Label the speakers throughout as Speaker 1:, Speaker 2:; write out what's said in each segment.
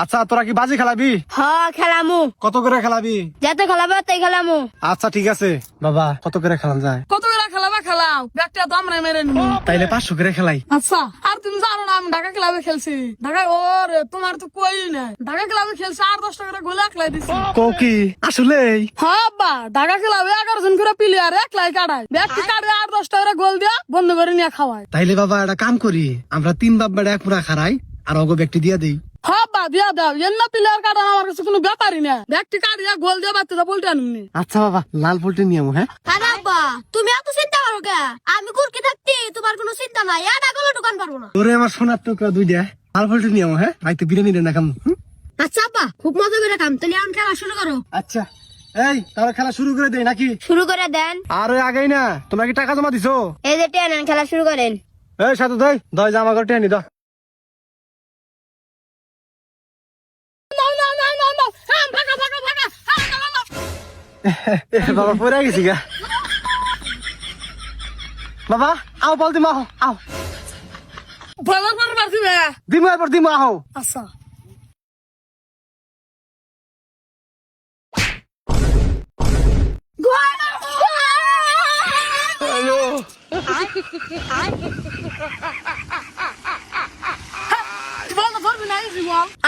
Speaker 1: আচ্ছা তোরা কি বাজি খেলাবি?
Speaker 2: হ্যাঁ খেলামু।
Speaker 1: কত করে খেলাবি?
Speaker 2: যাতে খেলাবে তাই খেলামু।
Speaker 1: আচ্ছা ঠিক আছে বাবা, কত করে খেলান যায়?
Speaker 3: কত করে খেলাবে খেলাও, ব্যাগটা তো আমরা মেরে নিবো।
Speaker 1: তাইলে 500 করে খেলাই।
Speaker 3: আচ্ছা, আর তুমি জানো না আমি ঢাকা ক্লাবে খেলছি। ঢাকায় ওরে তোমার তো কই নাই, ঢাকা ক্লাবে খেলছি 8-10 টাকা গোলে একলাই দিছি।
Speaker 1: কি আসলেই?
Speaker 3: হ্যাঁ আব্বা, ঢাকা ক্লাবে 11 জন করে প্লেয়ার একলাই কাটায়, ব্যাগটি কাটে 8-10 টাকা গোল দিয়া বন্ধ করে নিয়ে খাওয়ায়।
Speaker 1: তাইলে বাবা একটা কাম করি, আমরা 3 বাপ বেড়া এক পুরা খারাই আর অগো ব্যক্তি দিয়া দেই।
Speaker 3: হ্যাঁ আব্বা দিয়া দাও, এন্না প্লেয়ার কাটানো আমার কাছে কোনো ব্যাপারই না। ব্যাগটি কাটিয়া গোল দিয়া বাচ্চাটা বলতে আনুনি।
Speaker 1: আচ্ছা বাবা, লাল পোল্টে নিয়ম। হ্যাঁ
Speaker 2: আরে আব্বা তুমি এত চিন্তা করো কে? আমি কুরকি থাকতি তোমার কোনো চিন্তা নাই, এটা গেলে দোকান পারবো না।
Speaker 1: তোরে আমার সোনার টুকরা দুইটা লাল পোল্টে নিয়ম। হ্যাঁ রাইতে বিরিয়ানি রে না খাম।
Speaker 2: আচ্ছা আব্বা খুব মজা করে খাম, তাহলে এখন খেলা শুরু করো।
Speaker 1: আচ্ছা এই তাহলে খেলা শুরু করে দেই নাকি?
Speaker 2: শুরু করে দেন।
Speaker 1: আরে আগেই না, তোমরা কি টাকা জমা দিছো?
Speaker 2: এই যে টেনেন, খেলা শুরু করেন।
Speaker 1: এই সাথে দই দই জামা করে টেনি দাও।
Speaker 3: নাও নাও নাও নাও নাও, হ্যাঁ ভাগা ভাগা ভাগা, হ্যাঁ নাও নাও।
Speaker 1: বাবা পড়ে গেছি গা। বাবা আও বল দিমা আও।
Speaker 3: ভালো করে পারছি ভাইয়া।
Speaker 1: দিমা এবার দিমা আও।
Speaker 3: আচ্ছা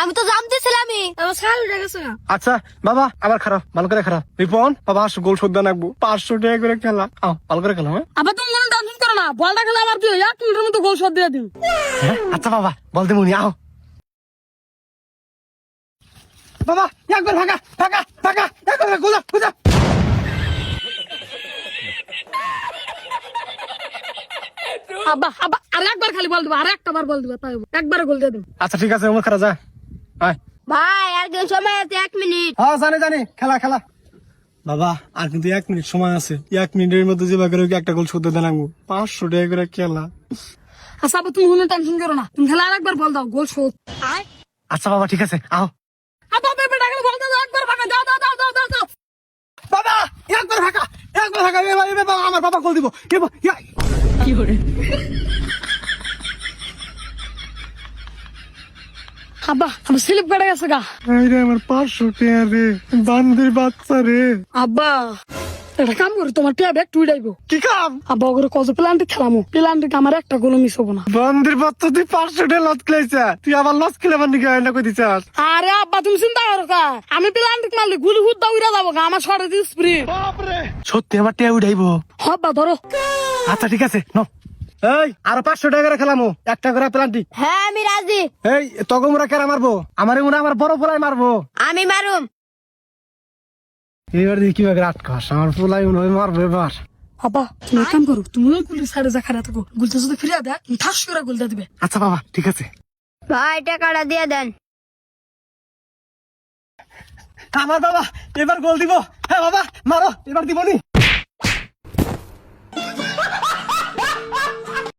Speaker 2: আমি তো জানতেছিলামই, আমার ছাল উঠে গেছে।
Speaker 1: আচ্ছা বাবা আবার খারাপ, ভালো করে খারাপ। রিপন বাবা 500 গোল শোধ রাখবো, 500 টাকা করে খেলা। আও ভালো করে খেলা।
Speaker 3: আবার তুমি কোনো টেনশন করো না, বলটা খেলে আমার দিয়ে 1 মিনিটের মধ্যে গোল শট দিয়ে দিন।
Speaker 1: হ্যাঁ আচ্ছা বাবা বল দিমুনি আও। বাবা একবার ভাগা ভাগা ভাগা, একবার গোলা গোলা।
Speaker 3: আব্বা আব্বা আর একবার খালি বল দিবা, আর একটা বার বল দিবা, তাই একবারে গোল দিয়ে দিন।
Speaker 1: আচ্ছা ঠিক আছে, ওমর খারা যা। আয়
Speaker 2: ভাই আর কেউ সময় আছে 1 মিনিট।
Speaker 1: হ্যাঁ জানি জানি, খেলা খেলা। বাবা আর কিন্তু 1 মিনিট সময় আছে, 1 মিনিটের মধ্যে যে বাগের একটা গোল শোধ দিয়ে রাখবো, 500 টাকা করে খেলা।
Speaker 3: আচ্ছা আব্বা তুমি কোনো টেনশন করো না, তুমি খেলা আর একবার বল দাও, গোল শোধ।
Speaker 1: আচ্ছা বাবা ঠিক আছে আও।
Speaker 3: আব্বা বেটা খেলে বল দাও, একবার ভাগা দাও দাও দাও দাও দাও দাও।
Speaker 1: বাবা একবার ভাগা একবার ভাগা, এবার বাবা আমার বাবা গোল দিব। কি করে?
Speaker 3: আব্বা আমার স্লিপ কেটে গেছে গা।
Speaker 1: রে আমার 500 টাকা রে, বান্দির বাচ্চা রে।
Speaker 3: আব্বা একটা কাম করি, তোমার টিয়া ব্যাগ তুই যাইবো।
Speaker 1: কি কাম?
Speaker 3: আব্বা ওগুলো কত প্লান্টে খেলামো, প্লান্টে আমার একটা গোল মিস হবো না।
Speaker 1: বান্দির বাচ্চা তুই 500 টাকা লস খেলাইছা, তুই আবার লস খেলে আমার নিকে না কই দিছাস?
Speaker 3: আরে আব্বা তুমি চিন্তা করো কা, আমি প্লান্টে মারলে গুলি হুদ্দা উড়া যাবো গা, আমার শর্টে দিয়ে স্প্রিট।
Speaker 1: সত্যি আমার টিয়া উঠাইবো?
Speaker 3: আব্বা ধরো।
Speaker 1: আচ্ছা ঠিক আছে নাও। এই আরো 500 টাকা করে খেলামো, একটা করে প্লান্টি।
Speaker 2: হ্যাঁ আমি রাজি।
Speaker 1: এই তগো মোরা কেরা মারবো? আমারে মোরা আমার বড় পোলাই মারবো।
Speaker 2: আমি মারুম।
Speaker 1: এবার দেখি কিভাবে রাত খাস, আমার পোলাই মনে হয় মারবো এবার।
Speaker 3: আব্বা তুমি এক কাম করো, তুমি ওই গুলি সাইডে যা খাড়া থাকো, গুলতে যদি ফিরিয়ে দেয় তুমি ঠাস করে গুলতে দিবে।
Speaker 1: আচ্ছা বাবা ঠিক আছে।
Speaker 2: ভাই টাকাটা দিয়ে দেন।
Speaker 1: আমার বাবা এবার গোল দিব। হ্যাঁ বাবা মারো, এবার দিবনি।